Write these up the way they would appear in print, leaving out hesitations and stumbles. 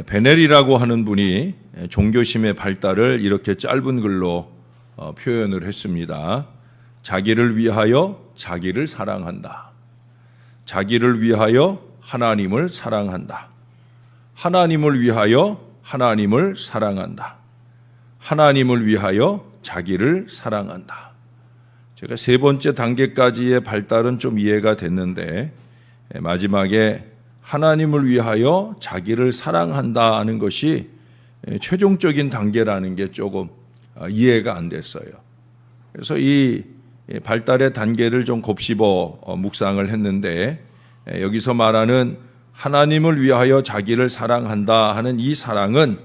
베넬이라고 하는 분이 종교심의 발달을 이렇게 짧은 글로 표현을 했습니다. 자기를 위하여 자기를 사랑한다. 자기를 위하여 하나님을 사랑한다. 하나님을 위하여 하나님을 사랑한다. 하나님을 위하여 자기를 사랑한다. 제가 세 번째 단계까지의 발달은 좀 이해가 됐는데 마지막에 하나님을 위하여 자기를 사랑한다 하는 것이 최종적인 단계라는 게 조금 이해가 안 됐어요. 그래서 이 발달의 단계를 좀 곱씹어 묵상을 했는데 여기서 말하는 하나님을 위하여 자기를 사랑한다 하는 이 사랑은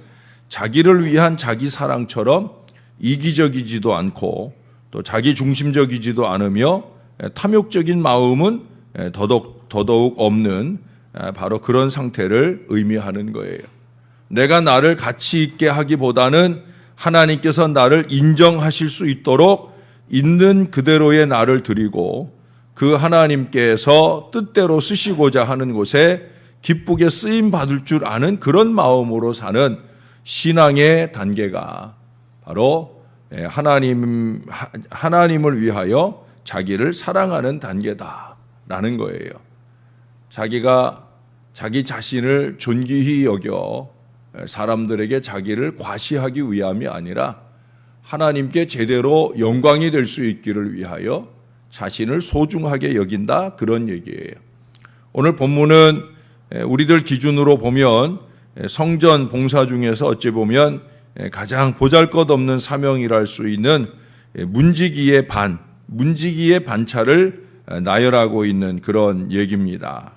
자기를 위한 자기 사랑처럼 이기적이지도 않고 또 자기 중심적이지도 않으며 탐욕적인 마음은 더더욱 없는 바로 그런 상태를 의미하는 거예요. 내가 나를 가치 있게 하기보다는 하나님께서 나를 인정하실 수 있도록 있는 그대로의 나를 드리고 그 하나님께서 뜻대로 쓰시고자 하는 곳에 기쁘게 쓰임 받을 줄 아는 그런 마음으로 사는 신앙의 단계가 바로 하나님을 위하여 자기를 사랑하는 단계다라는 거예요. 자기가 자기 자신을 존귀히 여겨 사람들에게 자기를 과시하기 위함이 아니라 하나님께 제대로 영광이 될 수 있기를 위하여 자신을 소중하게 여긴다, 그런 얘기예요. 오늘 본문은 우리들 기준으로 보면 성전 봉사 중에서 어찌 보면 가장 보잘것없는 사명이라 할 수 있는 문지기의 반차를 나열하고 있는 그런 얘기입니다.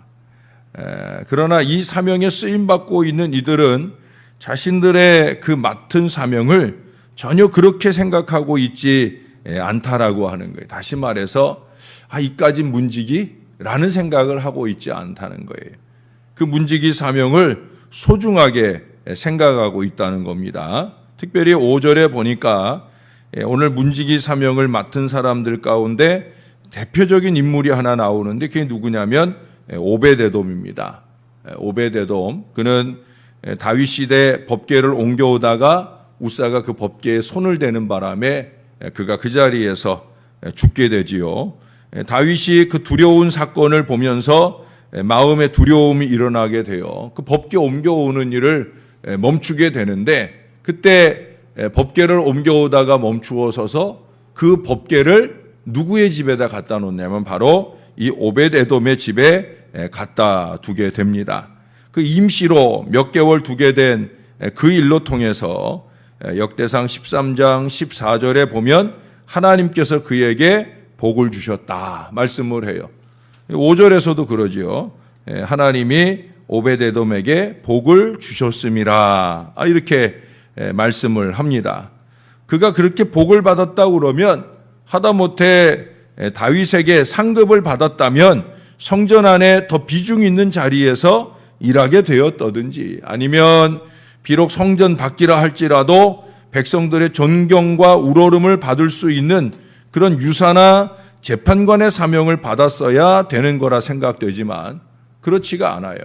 그러나 이 사명에 쓰임받고 있는 이들은 자신들의 그 맡은 사명을 전혀 그렇게 생각하고 있지 않다라고 하는 거예요. 다시 말해서 이까지 문지기라는 생각을 하고 있지 않다는 거예요. 그 문지기 사명을 소중하게 생각하고 있다는 겁니다. 특별히 5절에 보니까 오늘 문지기 사명을 맡은 사람들 가운데 대표적인 인물이 하나 나오는데 그게 누구냐면 오베데돔입니다. 오베데돔, 그는 다윗 시대 법궤를 옮겨오다가 우사가 그 법궤에 손을 대는 바람에 그가 그 자리에서 죽게 되지요. 다윗이 그 두려운 사건을 보면서 마음에 두려움이 일어나게 돼요. 그 법궤 옮겨오는 일을 멈추게 되는데 그때 법궤를 옮겨오다가 멈추어 서서 그 법궤를 누구의 집에다 갖다 놓냐면 바로 이 오벳에돔의 집에 갖다 두게 됩니다. 그 임시로 몇 개월 두게 된 그 일로 통해서 역대상 13장 14절에 보면 하나님께서 그에게 복을 주셨다 말씀을 해요. 5절에서도 그러지요. 하나님이 오벳에돔에게 복을 주셨음이라 이렇게 말씀을 합니다. 그가 그렇게 복을 받았다고 그러면 하다못해 다윗에게 상급을 받았다면 성전 안에 더 비중 있는 자리에서 일하게 되었다든지 아니면 비록 성전 밖이라 할지라도 백성들의 존경과 우러름을 받을 수 있는 그런 유사나 재판관의 사명을 받았어야 되는 거라 생각되지만 그렇지가 않아요.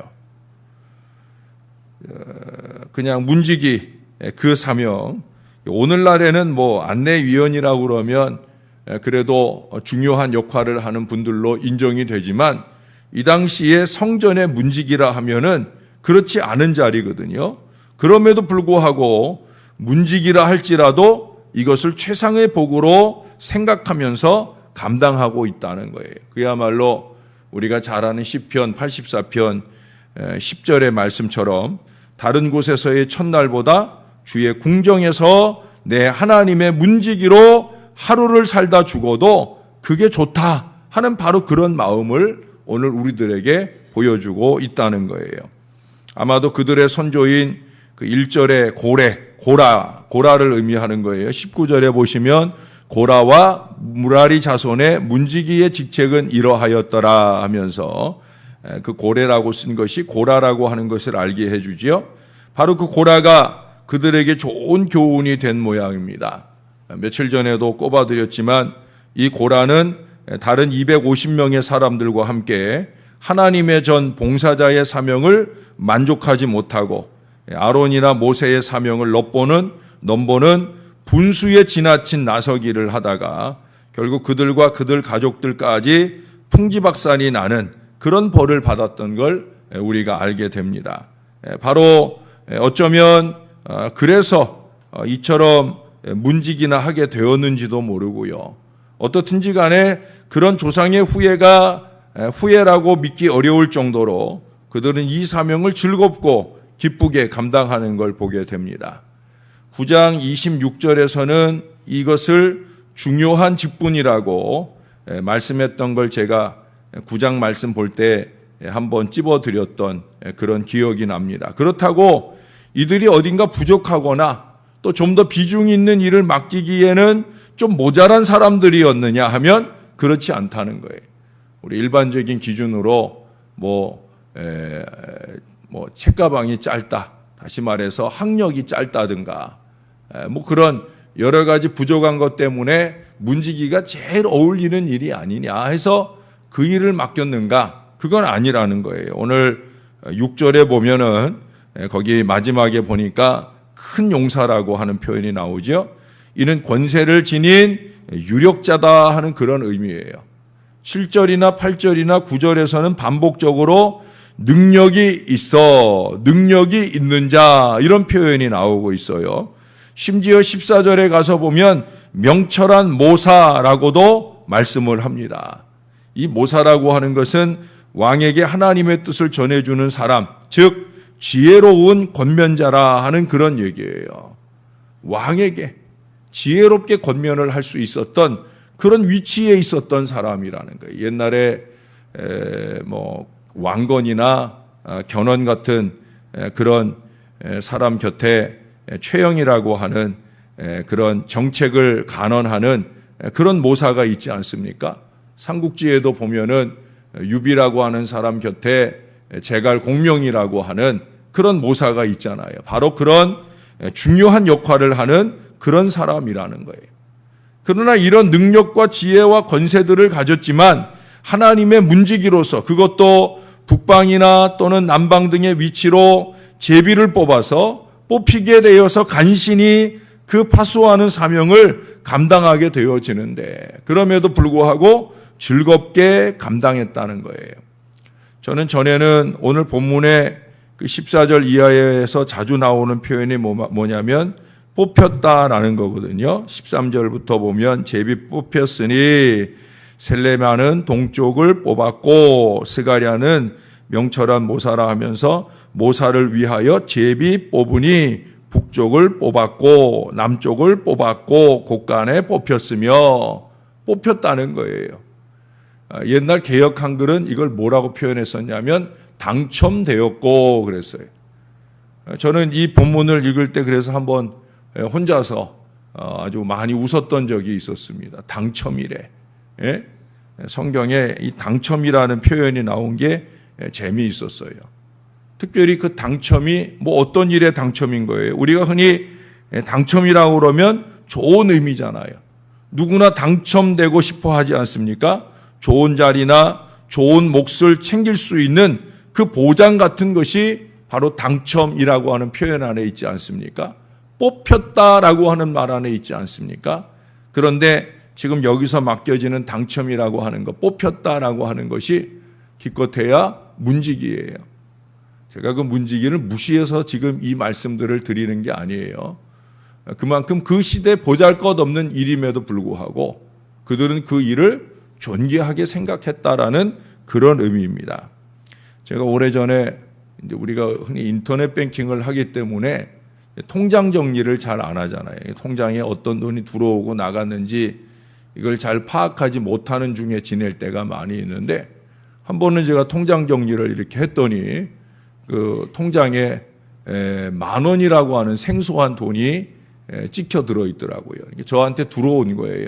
그냥 문지기 그 사명, 오늘날에는 안내위원이라고 그러면 그래도 중요한 역할을 하는 분들로 인정이 되지만 이 당시에 성전의 문지기라 하면은 그렇지 않은 자리거든요. 그럼에도 불구하고 문지기라 할지라도 이것을 최상의 복으로 생각하면서 감당하고 있다는 거예요. 그야말로 우리가 잘 아는 시편 84편 10절의 말씀처럼 다른 곳에서의 첫날보다 주의 궁정에서 내 하나님의 문지기로 하루를 살다 죽어도 그게 좋다 하는 바로 그런 마음을 오늘 우리들에게 보여주고 있다는 거예요. 아마도 그들의 선조인 그 1절의 고라를 의미하는 거예요. 19절에 보시면 고라와 무라리 자손의 문지기의 직책은 이러하였더라 하면서 그 고레라고 쓴 것이 고라라고 하는 것을 알게 해주지요. 바로 그 고라가 그들에게 좋은 교훈이 된 모양입니다. 며칠 전에도 꼽아드렸지만 이 고라는 다른 250명의 사람들과 함께 하나님의 전 봉사자의 사명을 만족하지 못하고 아론이나 모세의 사명을 넘보는 분수에 지나친 나서기를 하다가 결국 그들과 그들 가족들까지 풍지박산이 나는 그런 벌을 받았던 걸 우리가 알게 됩니다. 바로 어쩌면 그래서 이처럼 문지기나 하게 되었는지도 모르고요. 어떻든지 간에 그런 조상의 후회라고 믿기 어려울 정도로 그들은 이 사명을 즐겁고 기쁘게 감당하는 걸 보게 됩니다. 9장 26절에서는 이것을 중요한 직분이라고 말씀했던 걸 제가 9장 말씀 볼 때 한번 찝어드렸던 그런 기억이 납니다. 그렇다고 이들이 어딘가 부족하거나 또 좀 더 비중 있는 일을 맡기기에는 좀 모자란 사람들이었느냐 하면 그렇지 않다는 거예요. 우리 일반적인 기준으로 책가방이 짧다, 다시 말해서 학력이 짧다든가 그런 여러 가지 부족한 것 때문에 문지기가 제일 어울리는 일이 아니냐 해서 그 일을 맡겼는가? 그건 아니라는 거예요. 오늘 6절에 보면은 거기 마지막에 보니까 큰 용사라고 하는 표현이 나오죠. 이는 권세를 지닌 유력자다 하는 그런 의미예요. 7절이나 8절이나 9절에서는 반복적으로 능력이 있는 자 이런 표현이 나오고 있어요. 심지어 14절에 가서 보면 명철한 모사라고도 말씀을 합니다. 이 모사라고 하는 것은 왕에게 하나님의 뜻을 전해주는 사람, 즉 지혜로운 권면자라 하는 그런 얘기예요. 왕에게 지혜롭게 권면을 할 수 있었던 그런 위치에 있었던 사람이라는 거예요. 옛날에 왕건이나 견훤 같은 그런 사람 곁에 최영이라고 하는 그런 정책을 간언하는 그런 모사가 있지 않습니까? 삼국지에도 보면은 유비라고 하는 사람 곁에 제갈 공명이라고 하는 그런 모사가 있잖아요. 바로 그런 중요한 역할을 하는 그런 사람이라는 거예요. 그러나 이런 능력과 지혜와 권세들을 가졌지만 하나님의 문지기로서 그것도 북방이나 또는 남방 등의 위치로 제비를 뽑히게 되어서 간신히 그 파수하는 사명을 감당하게 되어지는데 그럼에도 불구하고 즐겁게 감당했다는 거예요. 저는 전에는 오늘 본문의 그 14절 이하에서 자주 나오는 표현이 뭐냐면 뽑혔다라는 거거든요. 13절부터 보면 제비 뽑혔으니 셀레마는 동쪽을 뽑았고 스가랴는 명철한 모사라 하면서 모사를 위하여 제비 뽑으니 북쪽을 뽑았고 남쪽을 뽑았고 곳간에 뽑혔으며 뽑혔다는 거예요. 옛날 개역 한글은 이걸 뭐라고 표현했었냐면 당첨되었고 그랬어요. 저는 이 본문을 읽을 때 그래서 한번 혼자서 아주 많이 웃었던 적이 있었습니다. 당첨이래. 예? 성경에 이 당첨이라는 표현이 나온 게 재미있었어요. 특별히 그 당첨이 어떤 일의 당첨인 거예요. 우리가 흔히 당첨이라고 그러면 좋은 의미잖아요. 누구나 당첨되고 싶어 하지 않습니까? 좋은 자리나 좋은 몫을 챙길 수 있는 그 보장 같은 것이 바로 당첨이라고 하는 표현 안에 있지 않습니까? 뽑혔다라고 하는 말 안에 있지 않습니까? 그런데 지금 여기서 맡겨지는 당첨이라고 하는 것, 뽑혔다라고 하는 것이 기껏해야 문지기예요. 제가 그 문지기를 무시해서 지금 이 말씀들을 드리는 게 아니에요. 그만큼 그 시대 보잘것없는 일임에도 불구하고 그들은 그 일을 존귀하게 생각했다라는 그런 의미입니다. 제가 오래전에 이제 우리가 흔히 인터넷 뱅킹을 하기 때문에 통장 정리를 잘 안 하잖아요. 통장에 어떤 돈이 들어오고 나갔는지 이걸 잘 파악하지 못하는 중에 지낼 때가 많이 있는데 한 번은 제가 통장 정리를 이렇게 했더니 그 통장에 10,000원이라고 하는 생소한 돈이 찍혀 들어있더라고요. 저한테 들어온 거예요.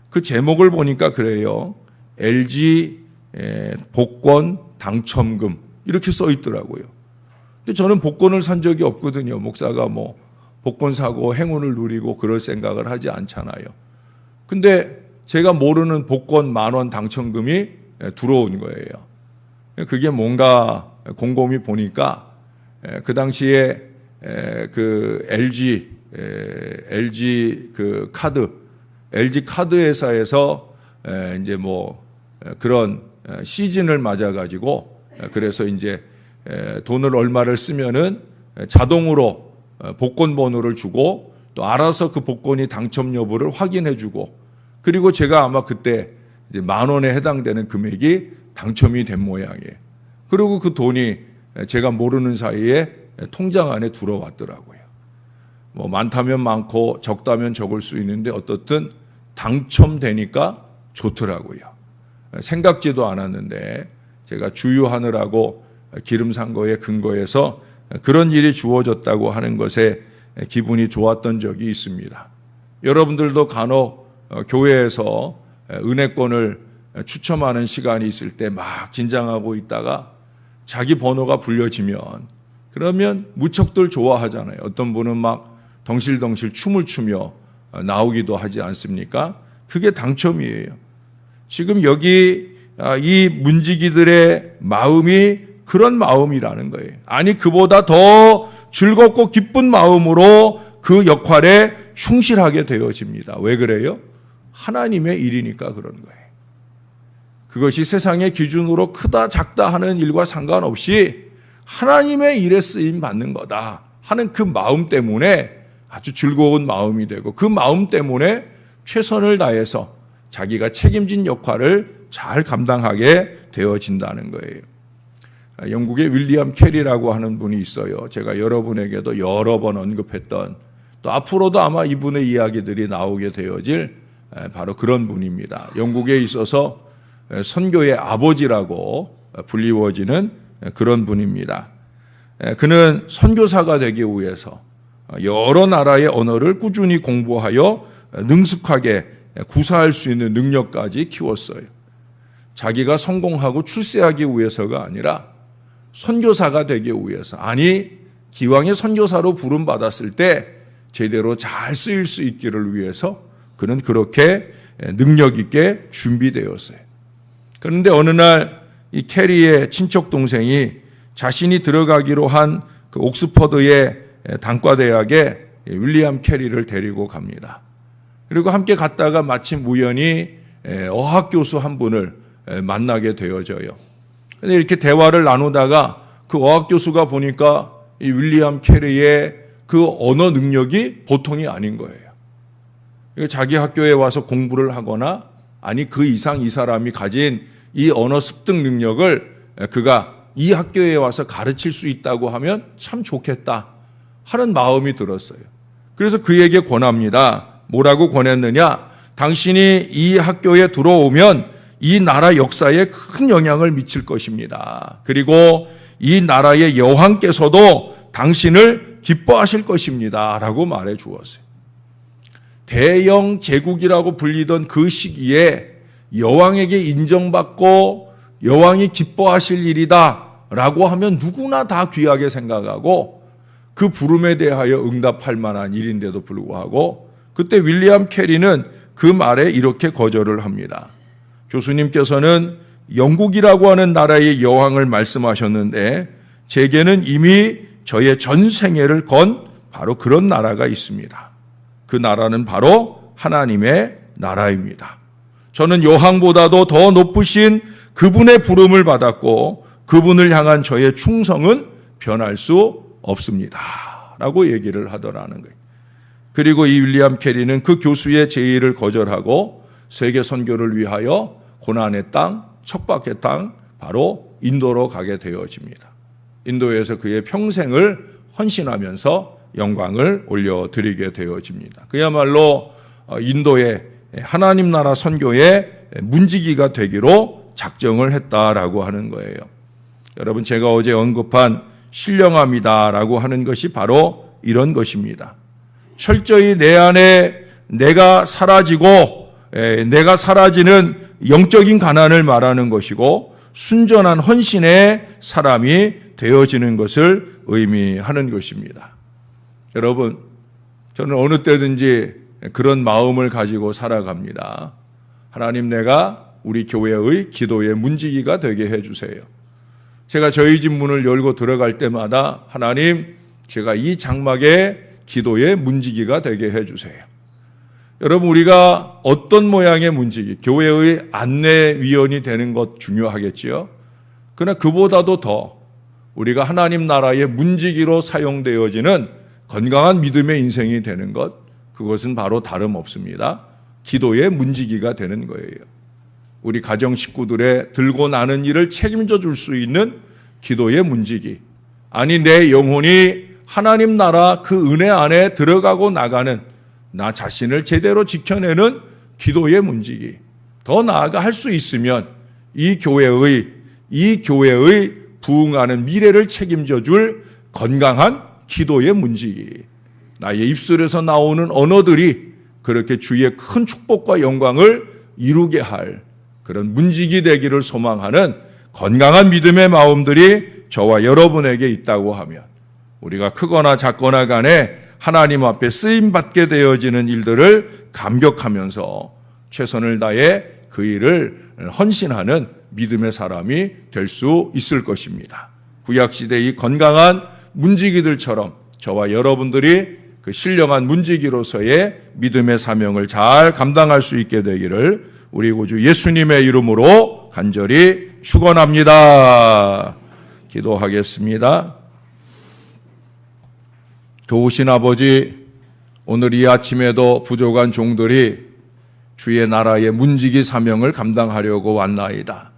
그 제목을 보니까 그래요. LG 복권 당첨금 이렇게 써 있더라고요. 근데 저는 복권을 산 적이 없거든요. 목사가 복권 사고 행운을 누리고 그럴 생각을 하지 않잖아요. 근데 제가 모르는 복권 10,000원 당첨금이 들어온 거예요. 그게 뭔가 곰곰이 보니까 그 당시에 그 LG 카드 회사에서 이제 뭐 그런 시즌을 맞아가지고 그래서 이제 돈을 얼마를 쓰면은 자동으로 복권 번호를 주고 또 알아서 그 복권이 당첨 여부를 확인해주고 그리고 제가 아마 그때 이제 10,000원에 해당되는 금액이 당첨이 된 모양이에요. 그리고 그 돈이 제가 모르는 사이에 통장 안에 들어왔더라고요. 뭐 많다면 많고 적다면 적을 수 있는데 어떻든 당첨되니까 좋더라고요. 생각지도 않았는데 제가 주유하느라고 기름 산 거에 근거해서 그런 일이 주어졌다고 하는 것에 기분이 좋았던 적이 있습니다. 여러분들도 간혹 교회에서 은혜권을 추첨하는 시간이 있을 때 막 긴장하고 있다가 자기 번호가 불려지면 그러면 무척들 좋아하잖아요. 어떤 분은 막 덩실덩실 춤을 추며 나오기도 하지 않습니까? 그게 당첨이에요. 지금 여기 이 문지기들의 마음이 그런 마음이라는 거예요. 아니 그보다 더 즐겁고 기쁜 마음으로 그 역할에 충실하게 되어집니다. 왜 그래요? 하나님의 일이니까 그런 거예요. 그것이 세상의 기준으로 크다 작다 하는 일과 상관없이 하나님의 일에 쓰임 받는 거다 하는 그 마음 때문에 아주 즐거운 마음이 되고 그 마음 때문에 최선을 다해서 자기가 책임진 역할을 잘 감당하게 되어진다는 거예요. 영국의 윌리엄 캐리라고 하는 분이 있어요. 제가 여러분에게도 여러 번 언급했던 또 앞으로도 아마 이분의 이야기들이 나오게 되어질 바로 그런 분입니다. 영국에 있어서 선교의 아버지라고 불리워지는 그런 분입니다. 그는 선교사가 되기 위해서 여러 나라의 언어를 꾸준히 공부하여 능숙하게 구사할 수 있는 능력까지 키웠어요. 자기가 성공하고 출세하기 위해서가 아니라 선교사가 되기 위해서, 아니 기왕에 선교사로 부름받았을 때 제대로 잘 쓰일 수 있기를 위해서 그는 그렇게 능력 있게 준비되었어요. 그런데 어느 날 이 캐리의 친척 동생이 자신이 들어가기로 한 그 옥스퍼드의 단과대학에 윌리엄 캐리를 데리고 갑니다. 그리고 함께 갔다가 마침 우연히 어학교수 한 분을 만나게 되어져요. 근데 이렇게 대화를 나누다가 그 어학교수가 보니까 이 윌리엄 캐리의 그 언어 능력이 보통이 아닌 거예요. 자기 학교에 와서 공부를 하거나 아니 그 이상 이 사람이 가진 이 언어 습득 능력을 그가 이 학교에 와서 가르칠 수 있다고 하면 참 좋겠다 하는 마음이 들었어요. 그래서 그에게 권합니다. 뭐라고 권했느냐? 당신이 이 학교에 들어오면 이 나라 역사에 큰 영향을 미칠 것입니다. 그리고 이 나라의 여왕께서도 당신을 기뻐하실 것입니다. 라고 말해 주었어요. 대영 제국이라고 불리던 그 시기에 여왕에게 인정받고 여왕이 기뻐하실 일이다 라고 하면 누구나 다 귀하게 생각하고 그 부름에 대하여 응답할 만한 일인데도 불구하고 그때 윌리엄 캐리는 그 말에 이렇게 거절을 합니다. 교수님께서는 영국이라고 하는 나라의 여왕을 말씀하셨는데 제게는 이미 저의 전 생애를 건 바로 그런 나라가 있습니다. 그 나라는 바로 하나님의 나라입니다. 저는 여왕보다도 더 높으신 그분의 부름을 받았고 그분을 향한 저의 충성은 변할 수 없습니다. 라고 얘기를 하더라는 거예요. 그리고 이 윌리엄 캐리는 그 교수의 제의를 거절하고 세계 선교를 위하여 고난의 땅, 척박의 땅, 바로 인도로 가게 되어집니다. 인도에서 그의 평생을 헌신하면서 영광을 올려드리게 되어집니다. 그야말로 인도의 하나님 나라 선교의 문지기가 되기로 작정을 했다라고 하는 거예요. 여러분, 제가 어제 언급한 신령함이다라고 하는 것이 바로 이런 것입니다. 철저히 내 안에 내가 사라지고 내가 사라지는 영적인 가난을 말하는 것이고 순전한 헌신의 사람이 되어지는 것을 의미하는 것입니다. 여러분, 저는 어느 때든지 그런 마음을 가지고 살아갑니다. 하나님, 내가 우리 교회의 기도의 문지기가 되게 해주세요. 제가 저희 집 문을 열고 들어갈 때마다 하나님, 제가 이 장막의 기도의 문지기가 되게 해주세요. 여러분, 우리가 어떤 모양의 문지기, 교회의 안내위원이 되는 것 중요하겠지요. 그러나 그보다도 더 우리가 하나님 나라의 문지기로 사용되어지는 건강한 믿음의 인생이 되는 것, 그것은 바로 다름없습니다. 기도의 문지기가 되는 거예요. 우리 가정 식구들의 들고 나는 일을 책임져 줄 수 있는 기도의 문지기. 아니, 내 영혼이 하나님 나라 그 은혜 안에 들어가고 나가는 나 자신을 제대로 지켜내는 기도의 문지기. 더 나아가 할 수 있으면 이 교회의 부흥하는 미래를 책임져 줄 건강한 기도의 문지기. 나의 입술에서 나오는 언어들이 그렇게 주의 큰 축복과 영광을 이루게 할 그런 문지기 되기를 소망하는 건강한 믿음의 마음들이 저와 여러분에게 있다고 하면 우리가 크거나 작거나 간에 하나님 앞에 쓰임받게 되어지는 일들을 감격하면서 최선을 다해 그 일을 헌신하는 믿음의 사람이 될 수 있을 것입니다. 구약시대 이 건강한 문지기들처럼 저와 여러분들이 그 신령한 문지기로서의 믿음의 사명을 잘 감당할 수 있게 되기를 우리 구주 예수님의 이름으로 간절히 축원합니다. 기도하겠습니다. 좋으신 아버지, 오늘 이 아침에도 부족한 종들이 주의 나라의 문지기 사명을 감당하려고 왔나이다.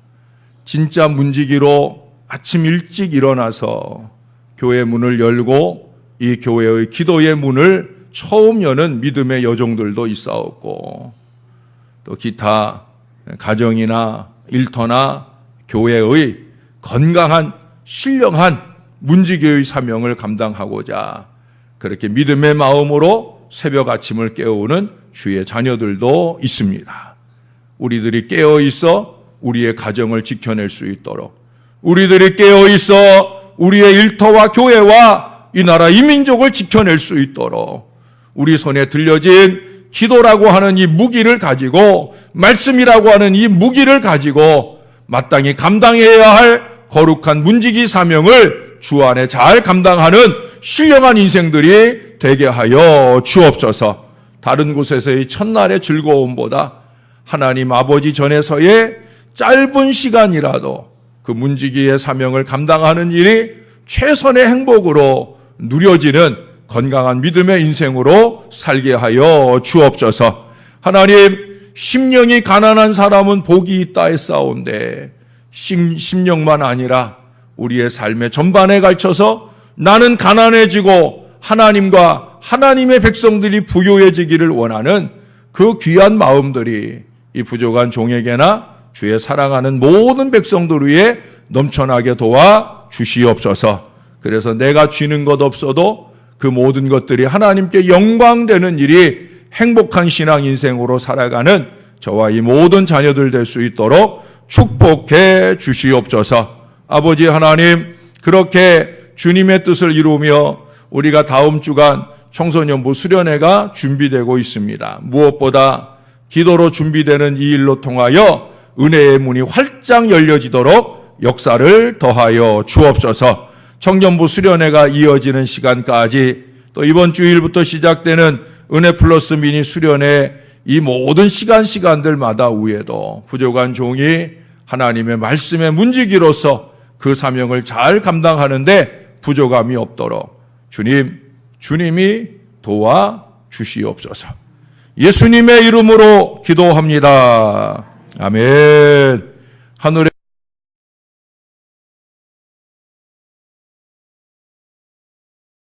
진짜 문지기로 아침 일찍 일어나서 교회 문을 열고 이 교회의 기도의 문을 처음 여는 믿음의 여종들도 있사옵고, 또 기타 가정이나 일터나 교회의 건강한 신령한 문지기의 사명을 감당하고자 그렇게 믿음의 마음으로 새벽 아침을 깨우는 주의 자녀들도 있습니다. 우리들이 깨어 있어 우리의 가정을 지켜낼 수 있도록, 우리들이 깨어 있어 우리의 일터와 교회와 이 나라 이 민족을 지켜낼 수 있도록 우리 손에 들려진 기도라고 하는 이 무기를 가지고, 말씀이라고 하는 이 무기를 가지고 마땅히 감당해야 할 거룩한 문지기 사명을 주 안에 잘 감당하는 신령한 인생들이 되게 하여 주옵소서. 다른 곳에서의 첫날의 즐거움보다 하나님 아버지 전에서의 짧은 시간이라도 그 문지기의 사명을 감당하는 일이 최선의 행복으로 누려지는 건강한 믿음의 인생으로 살게 하여 주옵소서. 하나님, 심령이 가난한 사람은 복이 있다 했사온데 심령만 아니라 우리의 삶의 전반에 걸쳐서 나는 가난해지고 하나님과 하나님의 백성들이 부유해지기를 원하는 그 귀한 마음들이 이 부족한 종에게나 주의 사랑하는 모든 백성들 위에 넘쳐나게 도와 주시옵소서. 그래서 내가 쥐는 것 없어도 그 모든 것들이 하나님께 영광되는 일이 행복한 신앙 인생으로 살아가는 저와 이 모든 자녀들 될 수 있도록 축복해 주시옵소서. 아버지 하나님, 그렇게 주님의 뜻을 이루며 우리가 다음 주간 청소년부 수련회가 준비되고 있습니다. 무엇보다 기도로 준비되는 이 일로 통하여 은혜의 문이 활짝 열려지도록 역사를 더하여 주옵소서. 청년부 수련회가 이어지는 시간까지, 또 이번 주일부터 시작되는 은혜 플러스 미니 수련회 이 모든 시간들마다 위에도 부족한 종이 하나님의 말씀의 문지기로서 그 사명을 잘 감당하는데 부족함이 없도록 주님이 도와 주시옵소서. 예수님의 이름으로 기도합니다. 아멘. 하늘에